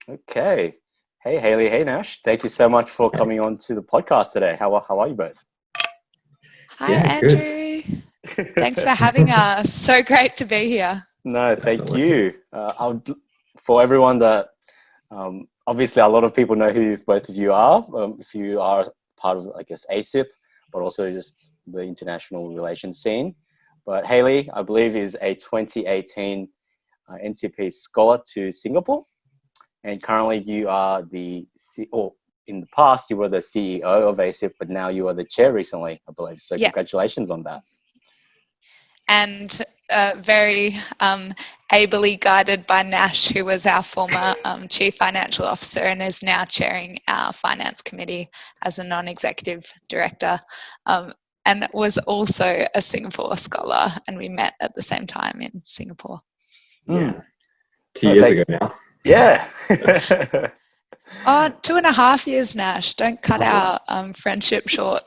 Okay. Hey, Hayley. Hey, Nash. Thank you so much for coming on to the podcast today. How are you both? Hi, Yeah, good. Andrew. Thanks for having us. So great to be here. No, thank Definitely. you. For everyone that obviously a lot of people know who both of you are. If you are part of, I guess, Asip, but also just the international relations scene. But Hayley, I believe, is a 2018 NCP scholar to Singapore. And currently you are or in the past you were the CEO of ASIP, but now you are the chair recently, I believe. So Yeah. congratulations on that. And very ably guided by Nash, who was our former Chief Financial Officer and is now chairing our Finance Committee as a non-executive director. And was also a Singapore scholar, and we met at the same time in Singapore. Yeah. 2 years ago now. Yeah. 2.5 years, Nash. Don't cut our friendship short.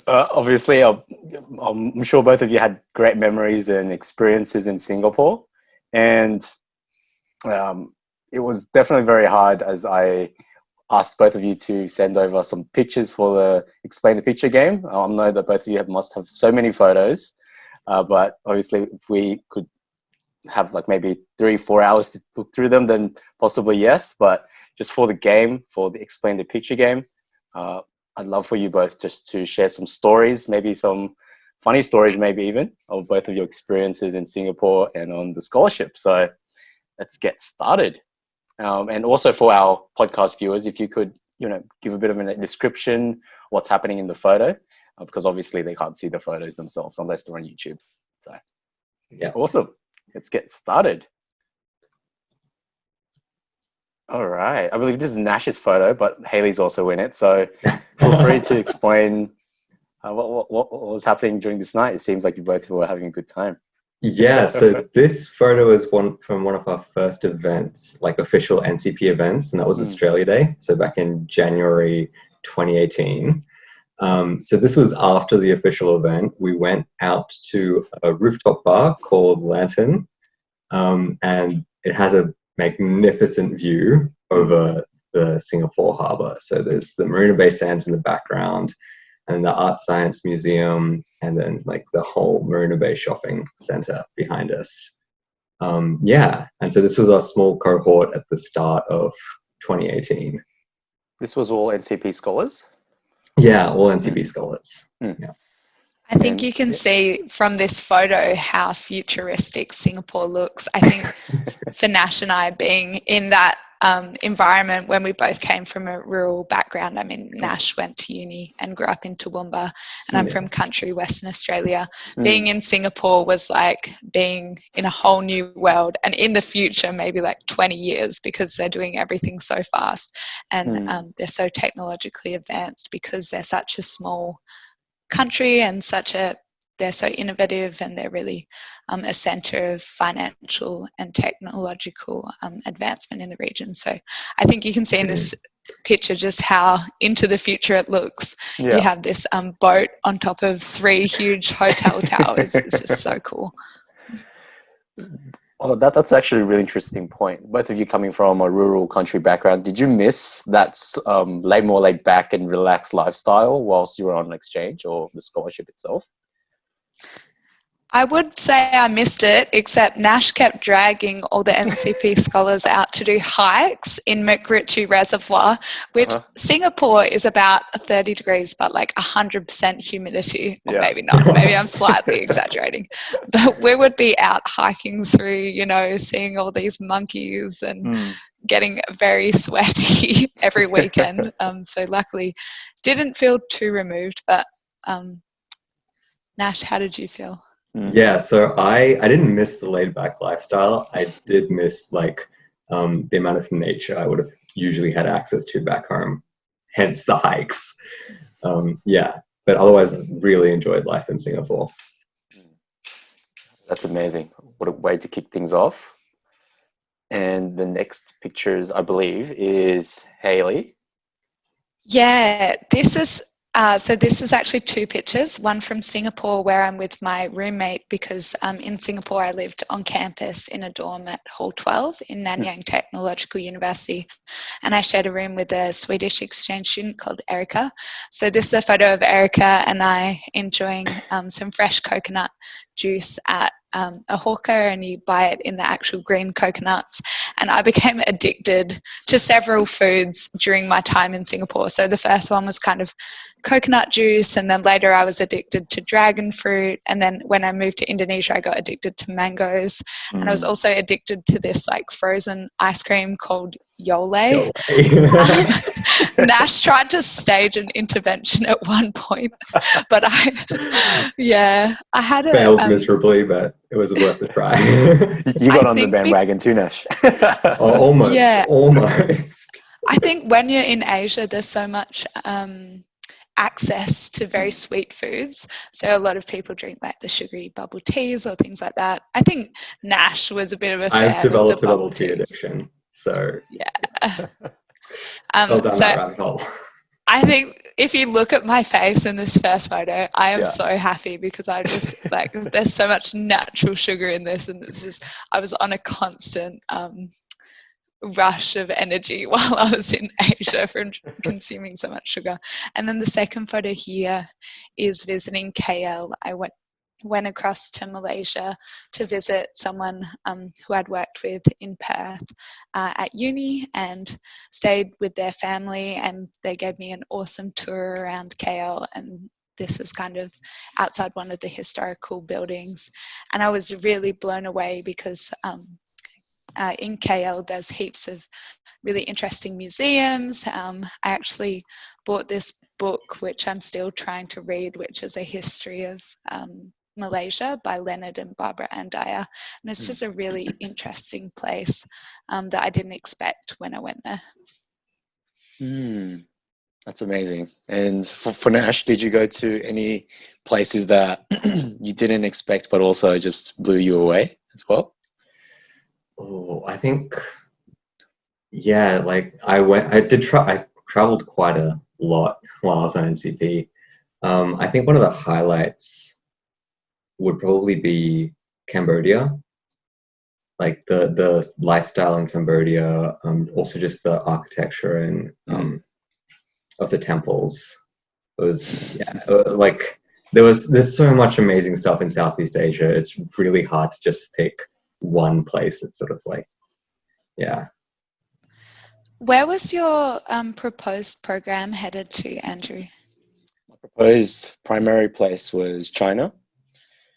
Obviously, I'm sure both of you had great memories and experiences in Singapore, and it was definitely very hard as I asked both of you to send over some pictures for the Explain the Picture game. I know that both of you must have so many photos, but obviously if we could have like maybe 3-4 hours to look through them, then possibly yes. But just for the game, for the Explain the Picture game, I'd love for you both just to share some stories, maybe some funny stories, maybe even of both of your experiences in Singapore and on the scholarship. So let's get started. And also for our podcast viewers, if you could, give a bit of a description what's happening in the photo, because obviously they can't see the photos themselves unless they're on YouTube. So Yeah. Awesome. Let's get started. All right. I believe this is Nash's photo, but Hayley's also in it. So feel free to explain what was happening during this night. It seems like you both were having a good time. Yeah, so this photo is from one of our first events, like official NCP events, and that was Australia Day. So back in January 2018. So this was after the official event. We went out to a rooftop bar called Lantern, and it has a magnificent view over the Singapore harbour. So there's the Marina Bay Sands in the background, and the Art Science Museum, and then like the whole Marina Bay Shopping Centre behind us. Yeah, and so this was our small cohort at the start of 2018. This was all NCP scholars? Yeah, all NCP scholars. Yeah. I think you can see from this photo how futuristic Singapore looks. I think for Nash and I being in that environment when we both came from a rural background. I mean, Nash went to uni and grew up in Toowoomba, and I'm from country Western Australia. Being in Singapore was like being in a whole new world, and in the future, maybe like 20 years, because they're doing everything so fast and they're so technologically advanced because they're such a small country and they're so innovative, and they're really a centre of financial and technological advancement in the region. So I think you can see in this picture just how into the future it looks. You have this boat on top of 3 huge hotel towers. It's just so cool. Oh, that's actually a really interesting point. Both of you coming from a rural country background, did you miss that more laid back and relaxed lifestyle whilst you were on exchange or the scholarship itself? I would say I missed it, except Nash kept dragging all the NCP scholars out to do hikes in McRitchie Reservoir, which Singapore is about 30 degrees, but like 100% humidity. Or maybe not, maybe I'm slightly exaggerating. But we would be out hiking through, seeing all these monkeys and getting very sweaty every weekend. So luckily didn't feel too removed, but Nash, how did you feel? Yeah, so I didn't miss the laid back lifestyle. I did miss like the amount of nature I would have usually had access to back home, hence the hikes. Yeah, but otherwise really enjoyed life in Singapore. That's amazing. What a way to kick things off. And the next pictures, I believe, is Hayley. Yeah, this is So this is actually two pictures, one from Singapore where I'm with my roommate because in Singapore I lived on campus in a dorm at Hall 12 in Nanyang Technological University, and I shared a room with a Swedish exchange student called Erica. So this is a photo of Erica and I enjoying some fresh coconut juice at a hawker, and you buy it in the actual green coconuts. And I became addicted to several foods during my time in Singapore. So the first one was kind of coconut juice, and then later I was addicted to dragon fruit, and then when I moved to Indonesia I got addicted to mangoes, and I was also addicted to this like frozen ice cream called Yole. Nash tried to stage an intervention at one point, but I had a failed miserably, but it was worth a try. You got on the bandwagon too, Nash. Almost. I think when you're in Asia there's so much access to very sweet foods, so a lot of people drink like the sugary bubble teas or things like that. I think Nash was a bit of a fan. I've developed a bubble tea addiction, so yeah. Fell down that rabbit hole. I think if you look at my face in this first photo, I am so happy because I just like there's so much natural sugar in this, and it's just I was on a constant rush of energy while I was in Asia from consuming so much sugar. And then the second photo here is visiting KL. I went across to Malaysia to visit someone who I'd worked with in Perth at uni, and stayed with their family, and they gave me an awesome tour around KL, and this is kind of outside one of the historical buildings, and I was really blown away because in KL there's heaps of really interesting museums. I actually bought this book which I'm still trying to read, which is a history of Malaysia by Leonard and Barbara Andaya, and it's just a really interesting place that I didn't expect when I went there. That's amazing. And for Nash, did you go to any places that you didn't expect but also just blew you away as well? Oh, I think, yeah, like I traveled quite a lot while I was on NCP. I think one of the highlights would probably be Cambodia, like the lifestyle in Cambodia, also just the architecture and of the temples. It was like there's so much amazing stuff in Southeast Asia. It's really hard to just pick one place. It's sort of like, yeah. Where was your proposed program headed to, Andrew? My proposed primary place was China.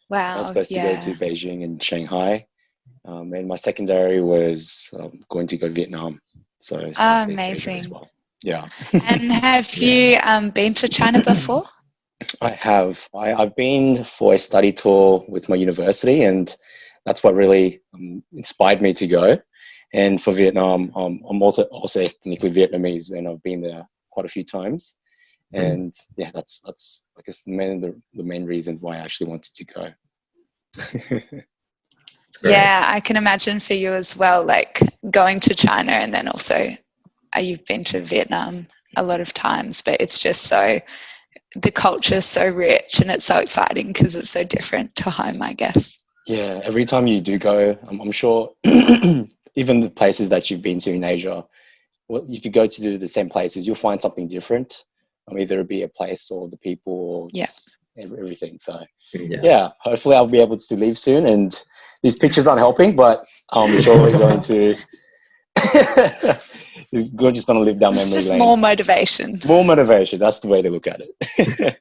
Wow. I was supposed to go to Beijing and Shanghai, and my secondary was going to go Vietnam. So amazing as well. Yeah. And have you been to China before? I have. I've been for a study tour with my university, and that's what really inspired me to go. And for Vietnam, I'm also ethnically Vietnamese, and I've been there quite a few times. And yeah, that's I guess the main reasons why I actually wanted to go. Yeah, I can imagine for you as well, like going to China, and then also you've been to Vietnam a lot of times, but it's just the culture is so rich and it's so exciting because it's so different to home, I guess. Yeah, every time you do go, I'm sure even the places that you've been to in Asia, well, if you go to the same places, you'll find something different. Either it be a place or the people or just everything. So yeah, hopefully I'll be able to leave soon, and these pictures aren't helping, but I'm sure we're going to we're just going to live down memory lane. It's just more motivation. More motivation, that's the way to look at it.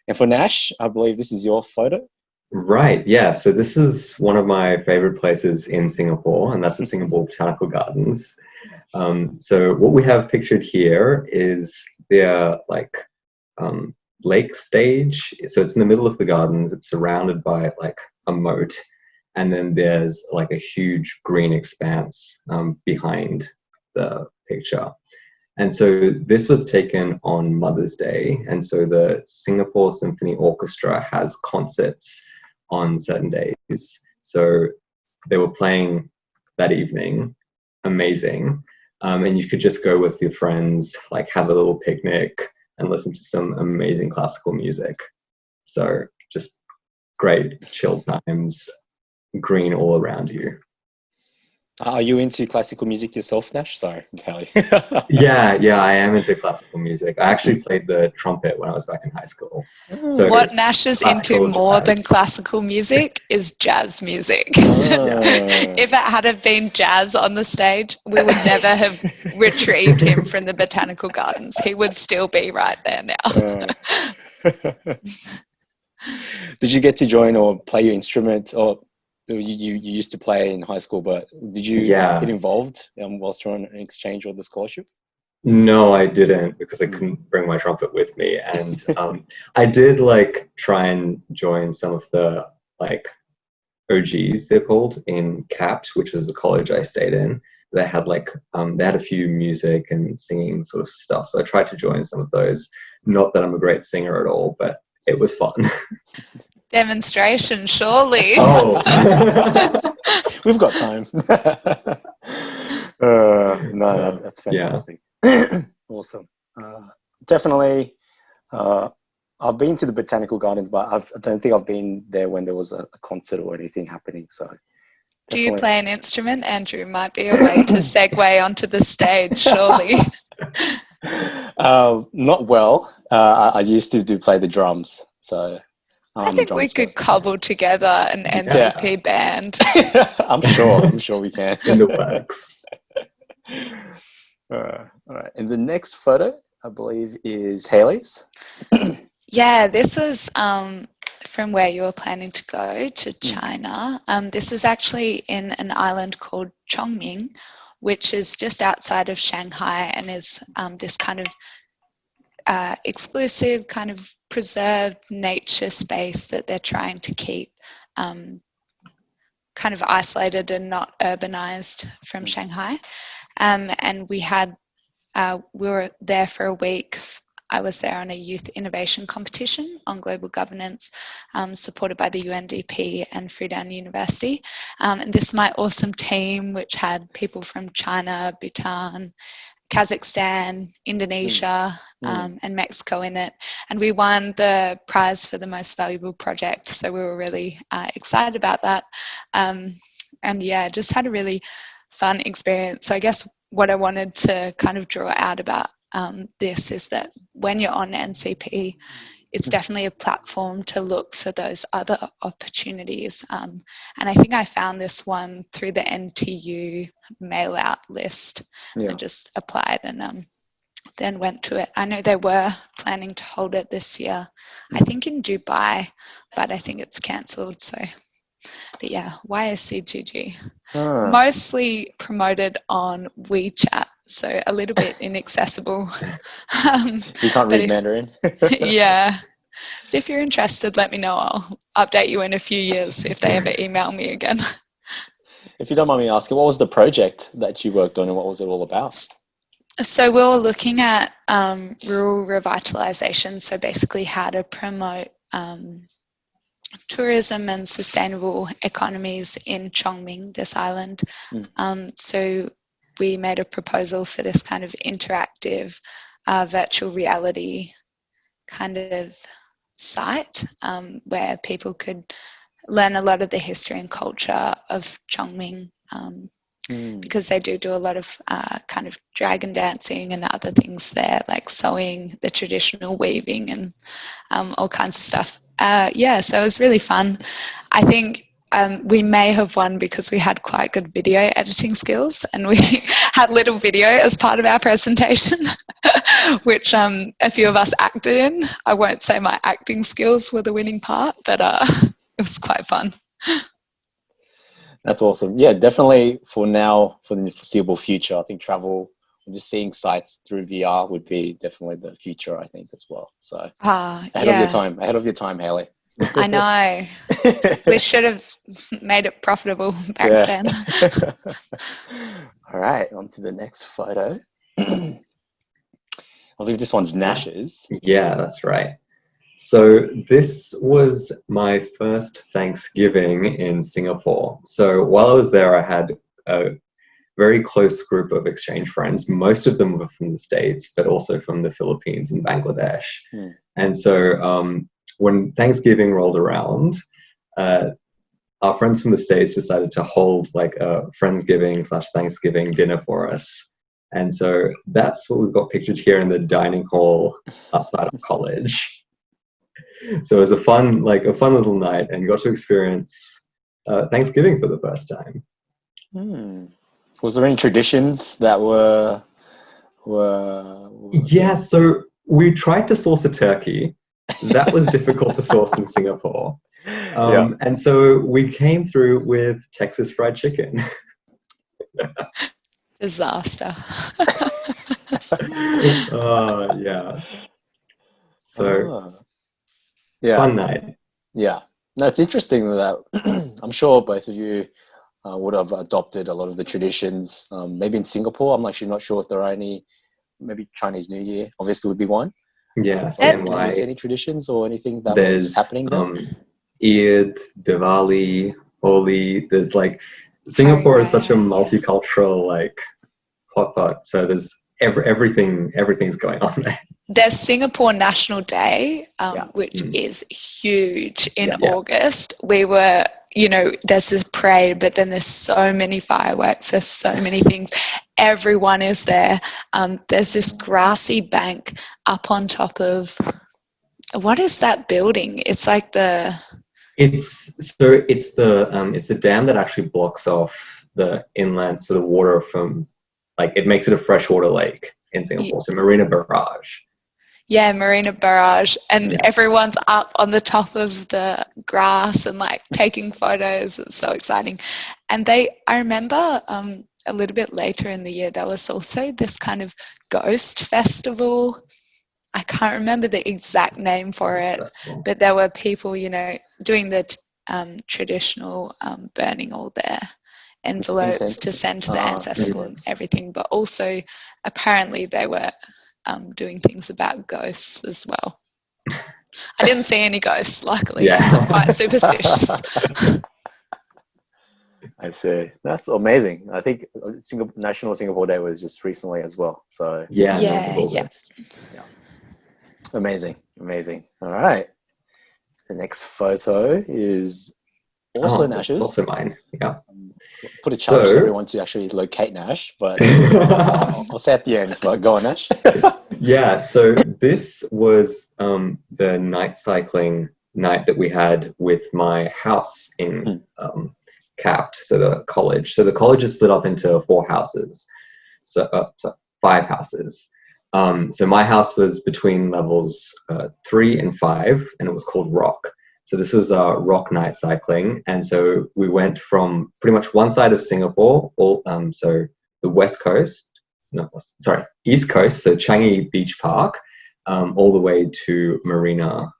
And for Nash, I believe this is your photo. Right, yeah, so this is one of my favorite places in Singapore, and that's the Singapore Botanical Gardens. So what we have pictured here is their lake stage. So it's in the middle of the gardens. It's surrounded by like a moat, and then there's like a huge green expanse behind the picture. And so this was taken on Mother's Day, and so the Singapore Symphony Orchestra has concerts on certain days. So they were playing that evening. Amazing. And you could just go with your friends, like have a little picnic, and listen to some amazing classical music. So just great chill times, green all around you. Are you into classical music yourself, Nash? Sorry, Kelly. Yeah, I am into classical music. I actually played the trumpet when I was back in high school. So what Nash is into more than jazz. classical music is jazz music. Oh. If it had been jazz on the stage, we would never have retrieved him from the Botanical Gardens. He would still be right there now. Did you get to join or play your instrument, or you used to play in high school, but did you get involved whilst you're on an exchange or the scholarship? No, I didn't, because I couldn't bring my trumpet with me. And I did like try and join some of the like OGs, they're called, in CAPT, which was the college I stayed in. They had like they had a few music and singing sort of stuff. So I tried to join some of those. Not that I'm a great singer at all, but it was fun. Demonstration, surely. Oh, we've got time. No, that's fantastic. Yeah. Awesome. Definitely. I've been to the Botanical Gardens, but I don't think I've been there when there was a concert or anything happening. So. Do you play an instrument, Andrew? Might be a way to segue onto the stage, surely. Not well. I used to play the drums, so. I think we could cobble together an NCP band. I'm sure we can. In the works. All right. And the next photo, I believe, is Hayley's. Yeah, this is from where you were planning to go to China. This is actually in an island called Chongming, which is just outside of Shanghai, and is this kind of exclusive, kind of preserved nature space that they're trying to keep kind of isolated and not urbanized from Shanghai. And we were there for a week. I was there on a youth innovation competition on global governance, supported by the UNDP and Fudan University. And this is my awesome team, which had people from China, Bhutan, Kazakhstan, Indonesia, and Mexico in it. And we won the prize for the most valuable project. So we were really excited about that. And yeah, just had a really fun experience. So I guess what I wanted to kind of draw out about this is that when you're on NCP, it's definitely a platform to look for those other opportunities. And I think I found this one through the NTU mail out list and just applied and then went to it. I know they were planning to hold it this year, I think in Dubai, but I think it's cancelled. So, but yeah, YSCGG. Mostly promoted on WeChat, so a little bit inaccessible. You can't read Mandarin? Yeah. But if you're interested, let me know. I'll update you in a few years if they ever email me again. If you don't mind me asking, what was the project that you worked on and what was it all about? So we were looking at rural revitalization, so basically how to promote tourism and sustainable economies in Chongming, this island. So we made a proposal for this kind of interactive virtual reality kind of site where people could learn a lot of the history and culture of Chongming because they do a lot of kind of dragon dancing and other things there, like sewing, the traditional weaving and all kinds of stuff. So it was really fun. I think we may have won because we had quite good video editing skills and we had little video as part of our presentation, which a few of us acted in. I won't say my acting skills were the winning part, but it was quite fun. That's awesome. Yeah, definitely for now, for the foreseeable future, I think travel and just seeing sites through VR would be definitely the future, I think, as well. So ahead of your time, Hayley. I know. We should have made it profitable back then. All right, on to the next photo. I believe this one's Nash's. Yeah, that's right. So this was my first Thanksgiving in Singapore. So while I was there, I had a very close group of exchange friends. Most of them were from the States, but also from the Philippines and Bangladesh. And so when Thanksgiving rolled around, our friends from the States decided to hold like a Friendsgiving/Thanksgiving dinner for us. And so that's what we've got pictured here in the dining hall outside of college. So it was a fun little night, and got to experience Thanksgiving for the first time. Was there any traditions that were? Yeah, so we tried to source a turkey. That was difficult to source in Singapore. And so we came through with Texas fried chicken. Disaster. Yeah. So fun night. Yeah. No, it's interesting that I'm sure both of you would have adopted a lot of the traditions. Maybe in Singapore, I'm actually not sure if there are any. Maybe Chinese New Year obviously would be one. Yeah, any traditions or anything that was happening there? Eid, Diwali, Holi. There's like Singapore is such a multicultural like hotspot. So there's everything's going on there. There's Singapore National Day, which is huge in August. We were, there's a parade, but then there's so many fireworks. There's so many things. Everyone is there. There's this grassy bank up on top of, what is that building? It's like it's the dam that actually blocks off the inland, so the water from, like, it makes it a freshwater lake in Singapore. So Marina Barrage. Yeah, Marina Barrage, and everyone's up on the top of the grass and like taking photos. It's so exciting. And I remember a little bit later in the year, there was also this kind of ghost festival. I can't remember the exact name for it, but there were people, doing the traditional burning all their envelopes to send to the ancestors and everything, but also apparently they were doing things about ghosts as well. I didn't see any ghosts, luckily, because I'm quite superstitious. I see. That's amazing. I think National Singapore Day was just recently as well. So Amazing. All right. The next photo is also Nash's. Also mine. Yeah. Put a challenge to everyone to actually locate Nash, but I'll say at the end. But go on, Nash. Yeah. So this was the night cycling night that we had with my house in CAPT, so the college. So the college is split up into 4 houses. So 5 houses. So my house was between levels 3 and 5, and it was called Rock. So this was rock night cycling, and so we went from pretty much one side of Singapore, so the East Coast, so Changi Beach Park, all the way to Marina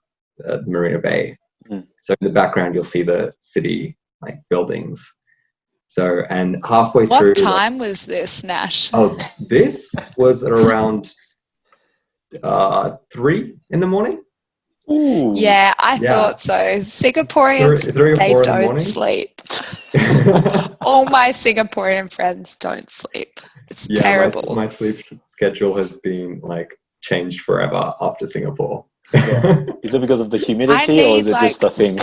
Bay. So in the background, you'll see the city like buildings. So, and halfway through. What time was this, Nash? Oh, this was at around 3 in the morning. Ooh. Yeah, I thought so. Singaporeans, they don't sleep. All my Singaporean friends don't sleep. It's terrible. My sleep schedule has been like changed forever after Singapore. Is it because of the humidity or is it just the thing?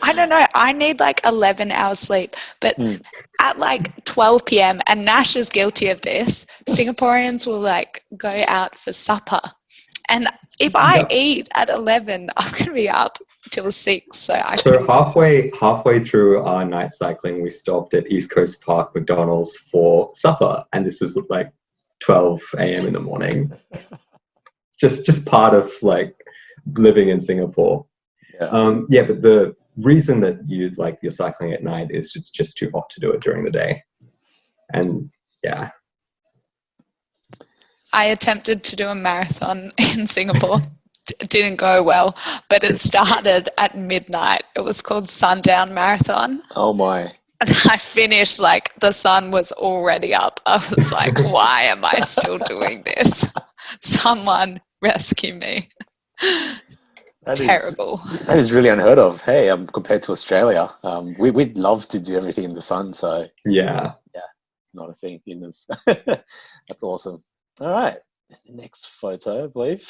I don't know. I need like 11 hours sleep, but at like 12 p.m. and Nash is guilty of this, Singaporeans will like go out for supper. And if I eat at 11, I'm going to be up till 6. So halfway through our night cycling, we stopped at East Coast Park McDonald's for supper. And this was like 12 a.m. in the morning. Just part of like living in Singapore. But the reason that you're cycling at night is it's just too hot to do it during the day. And I attempted to do a marathon in Singapore. It didn't go well, but it started at midnight. It was called Sundown Marathon. Oh my. And I finished like the sun was already up. I was like, why am I still doing this? Someone rescue me. Terrible. That is really unheard of. Hey, compared to Australia, we'd love to do everything in the sun. So yeah. not a thing in this. That's awesome. All right. Next photo, I believe.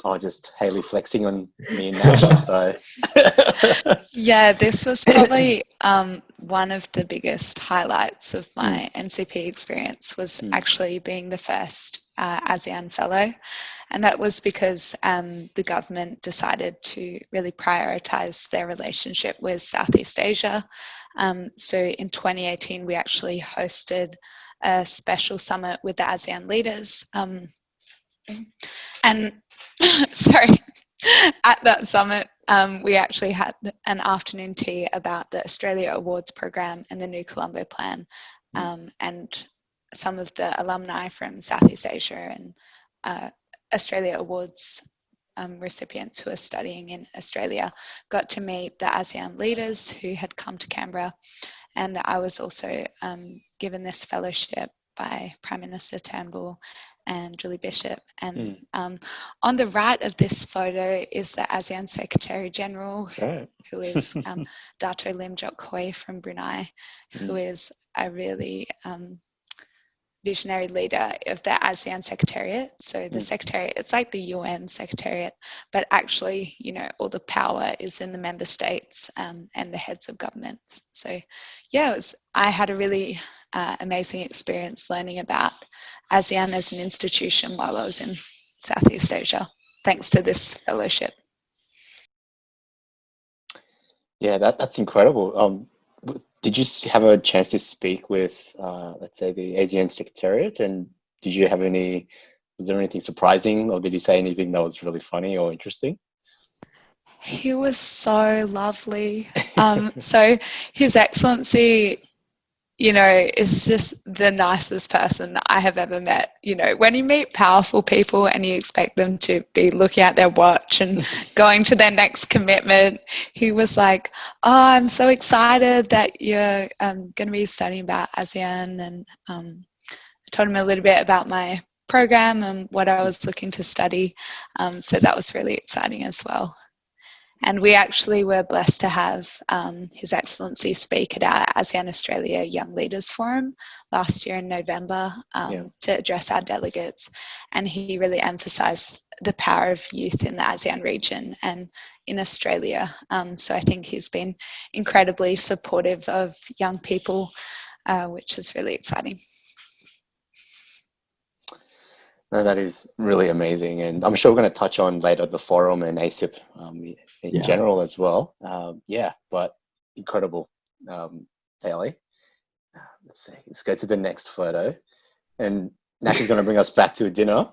Oh, just Hayley flexing on me and Nash. Sorry. Yeah, this was probably one of the biggest highlights of my NCP experience was actually being the first ASEAN fellow. And that was because the government decided to really prioritise their relationship with Southeast Asia. So in 2018, we actually hosted a special summit with the ASEAN leaders. And sorry, at that summit, we actually had an afternoon tea about the Australia Awards program and the New Colombo Plan, and some of the alumni from Southeast Asia and Australia Awards recipients who are studying in Australia got to meet the ASEAN leaders who had come to Canberra. And I was also given this fellowship by Prime Minister Turnbull and Julie Bishop. And on the right of this photo is the ASEAN Secretary General, who is Dato Lim Jok Hoi from Brunei, who is a really visionary leader of the ASEAN Secretariat. So the Secretariat, it's like the UN Secretariat, but actually, you know, all the power is in the member states and the heads of government. So yeah, I had a really amazing experience learning about ASEAN as an institution while I was in Southeast Asia, thanks to this fellowship. Yeah, that's incredible. Did you have a chance to speak with, let's say, the ASEAN Secretariat? And did you have was there anything surprising, or did he say anything that was really funny or interesting? He was so lovely. So His Excellency, you know, is just the nicest person that I have ever met. You know, when you meet powerful people and you expect them to be looking at their watch and going to their next commitment, he was like, oh, I'm so excited that you're going to be studying about ASEAN. And I told him a little bit about my program and what I was looking to study. So that was really exciting as well. And we actually were blessed to have His Excellency speak at our ASEAN Australia Young Leaders Forum last year in November to address our delegates. And he really emphasised the power of youth in the ASEAN region and in Australia. So I think he's been incredibly supportive of young people, which is really exciting. No, that is really amazing, and I'm sure we're going to touch on later the forum and Asip in general as well. But incredible, Hayley. Let's go to the next photo, and Nash is going to bring us back to a dinner.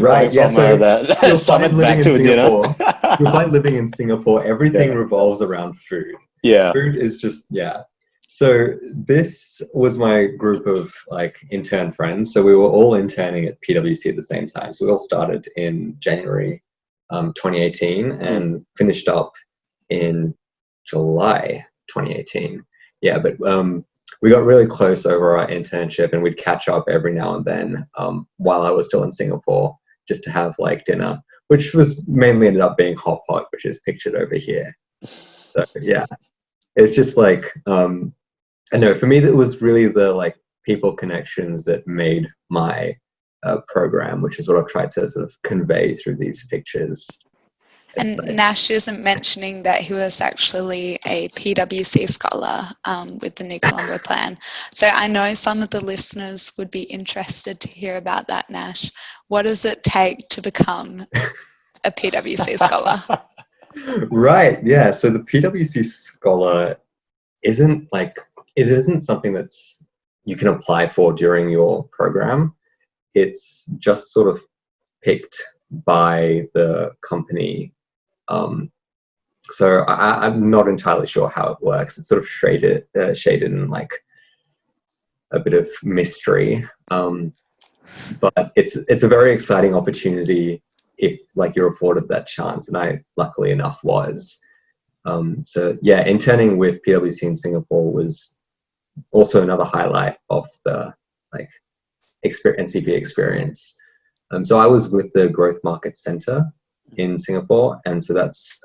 Right, yeah. So you'll find living in Singapore. You'll find living in Singapore, everything revolves around food. Yeah, food is just So this was my group of like intern friends. So we were all interning at PwC at the same time. So we all started in January 2018 and finished up in July 2018. Yeah, but we got really close over our internship, and we'd catch up every now and then while I was still in Singapore, just to have like dinner, which was mainly ended up being hot pot, which is pictured over here. So yeah, it's just like I know for me that was really the like people connections that made my program, which is what I've tried to sort of convey through these pictures. And Nash isn't mentioning that he was actually a PwC scholar with the New Colombo Plan. So I know some of the listeners would be interested to hear about that, Nash. What does it take to become a PwC scholar? Right, yeah. So the PwC scholar isn't something that's you can apply for during your program. It's just sort of picked by the company. So I'm not entirely sure how it works. It's sort of shaded in like a bit of mystery. But it's a very exciting opportunity if like you're afforded that chance, and I luckily enough was. So yeah, interning with PwC in Singapore was also another highlight of the like NCP experience. So I was with the Growth Market Center in Singapore, and so that's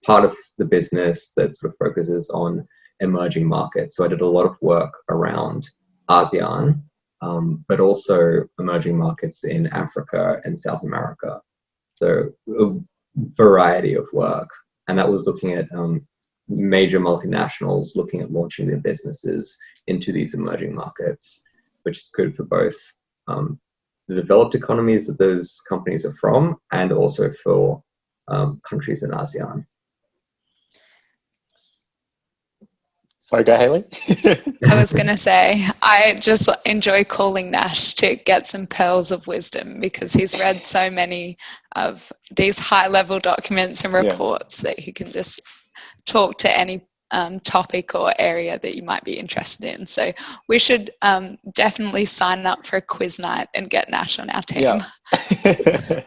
part of the business that sort of focuses on emerging markets. So I did a lot of work around ASEAN, but also emerging markets in Africa and South America. So a variety of work. And that was looking at major multinationals looking at launching their businesses into these emerging markets, which is good for both the developed economies that those companies are from, and also for countries in ASEAN. Sorry, go Hayley. I was going to say, I just enjoy calling Nash to get some pearls of wisdom, because he's read so many of these high-level documents and reports that he can just talk to any topic or area that you might be interested in. So we should definitely sign up for a quiz night and get Nash on our team. Yeah.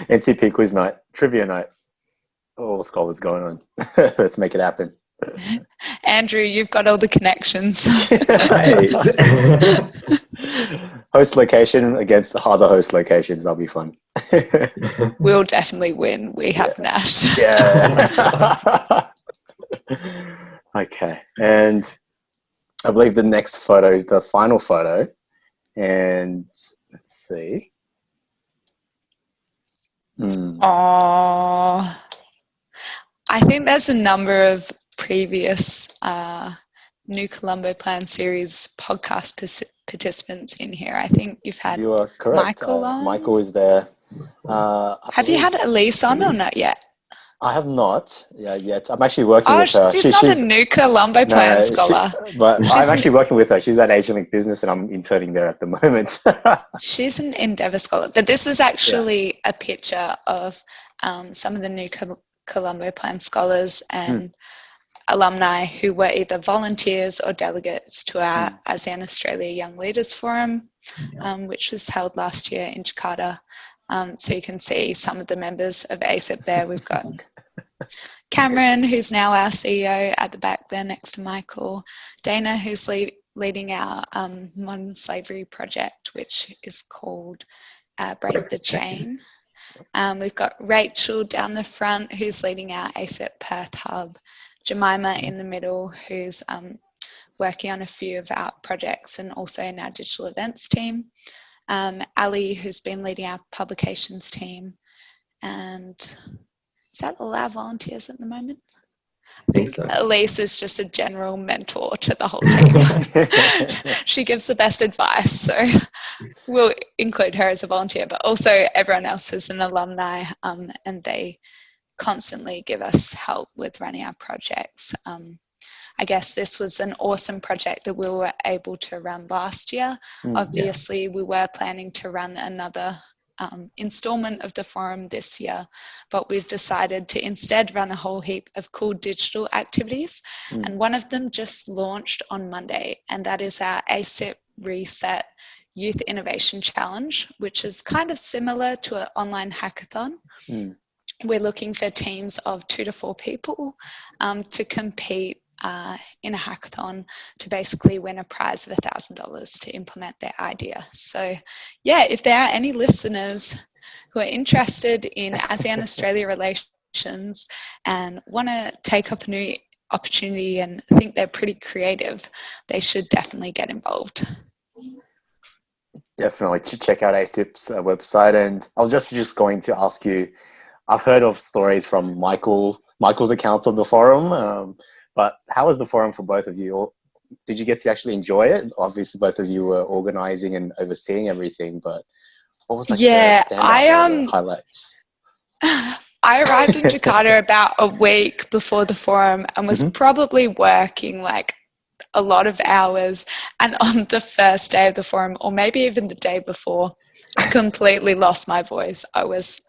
NCP quiz night, trivia night. All scholars going on. Let's make it happen. Andrew, you've got all the connections. Host location against other host locations. That'll be fun. We'll definitely win. We have Nash. Yeah. Okay. And I believe the next photo is the final photo. And let's see. Oh, I think there's a number of previous New Colombo Plan series podcast participants in here. I think you've had You are correct. Michael on. Michael is there. Have you had Elise on or not yet? I have not yet. I'm actually working with her. She's not a New Colombo Plan scholar. I'm actually working with her. She's at Asian Link Business and I'm interning there at the moment. She's an Endeavour scholar. But this is actually a picture of some of the New Colombo Plan scholars and alumni who were either volunteers or delegates to our ASEAN Australia Young Leaders Forum, which was held last year in Jakarta. So you can see some of the members of Asip there. We've got Cameron, who's now our CEO, at the back there next to Michael. Dana, who's leading our modern slavery project, which is called Break the Chain. We've got Rachel down the front, who's leading our Asip Perth hub. Jemima in the middle, who's working on a few of our projects and also in our digital events team. Ali, who's been leading our publications team. And is that all our volunteers at the moment? I think so. Elise is just a general mentor to the whole team. She gives the best advice, so we'll include her as a volunteer, but also everyone else is an alumni, and they constantly give us help with running our projects. I guess this was an awesome project that we were able to run last year. Obviously, we were planning to run another installment of the forum this year, but we've decided to instead run a whole heap of cool digital activities. And one of them just launched on Monday, and that is our ASIP Reset Youth Innovation Challenge, which is kind of similar to an online hackathon. We're looking for teams of 2 to 4 people to compete in a hackathon to basically win a prize of $1,000 to implement their idea. So yeah, if there are any listeners who are interested in ASEAN Australia relations and want to take up a new opportunity and think they're pretty creative, they should definitely get involved. Definitely check out ASIP's website. And I was just going to ask you, I've heard of stories from Michael's accounts of the forum, but how was the forum for both of you? Or did you get to actually enjoy it? Obviously, both of you were organizing and overseeing everything, but what was like the highlights? I arrived in Jakarta about a week before the forum and was probably working like a lot of hours. And on the first day of the forum, or maybe even the day before, I completely lost my voice. I was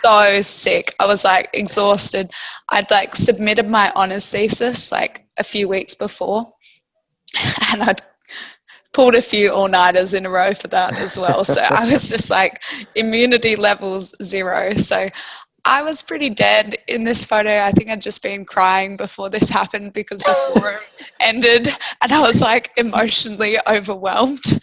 so sick. I was like exhausted. I'd like submitted my honours thesis like a few weeks before, and I'd pulled a few all-nighters in a row for that as well. So I was just like immunity levels 0. So I was pretty dead in this photo. I think I'd just been crying before this happened because the forum ended and I was like emotionally overwhelmed.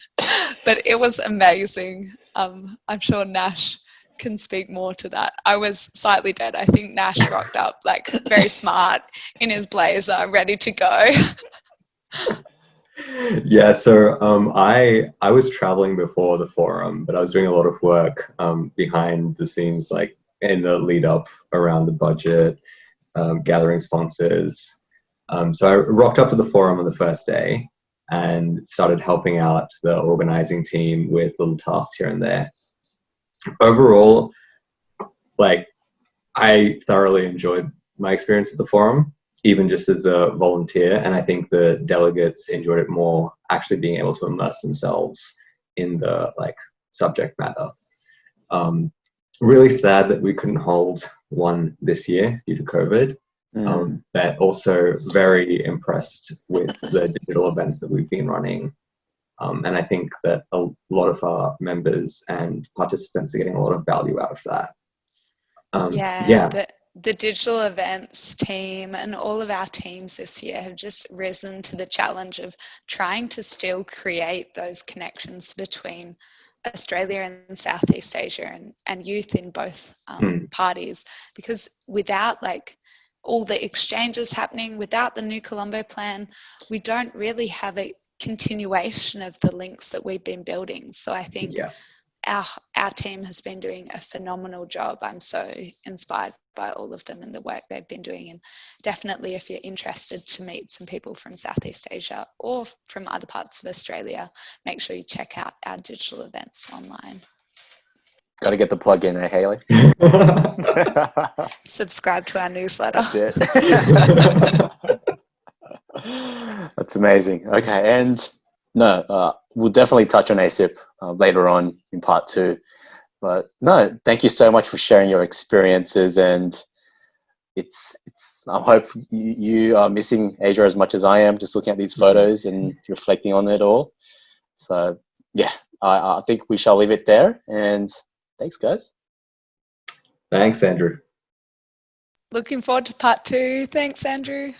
But it was amazing. I'm sure Nash can speak more to that. I was slightly dead. I think Nash rocked up like very smart in his blazer, ready to go. Yeah, so I was traveling before the forum, but I was doing a lot of work behind the scenes, like in the lead up around the budget, gathering sponsors. So I rocked up to the forum on the first day and started helping out the organizing team with little tasks here and there. Overall, like I thoroughly enjoyed my experience at the forum, even just as a volunteer. And I think the delegates enjoyed it more, actually being able to immerse themselves in the like subject matter. Really sad that we couldn't hold one this year due to COVID. But also very impressed with the digital events that we've been running. And I think that a lot of our members and participants are getting a lot of value out of that. Yeah. The digital events team and all of our teams this year have just risen to the challenge of trying to still create those connections between Australia and Southeast Asia and youth in both parties, because without like all the exchanges happening, without the New Colombo plan, we don't really have a continuation of the links that we've been building. So I think our team has been doing a phenomenal job. I'm so inspired by all of them and the work they've been doing. And definitely, if you're interested to meet some people from Southeast Asia or from other parts of Australia, make sure you check out our digital events online. Got to get the plug in, Hayley? Subscribe to our newsletter. That's it. That's amazing. Okay, and no, we'll definitely touch on Asip later on in part 2. But no, thank you so much for sharing your experiences, and it's I hope you are missing Asia as much as I am, just looking at these photos and reflecting on it all. So yeah, I think we shall leave it there, and thanks, guys. Thanks, Andrew. Looking forward to part 2. Thanks, Andrew.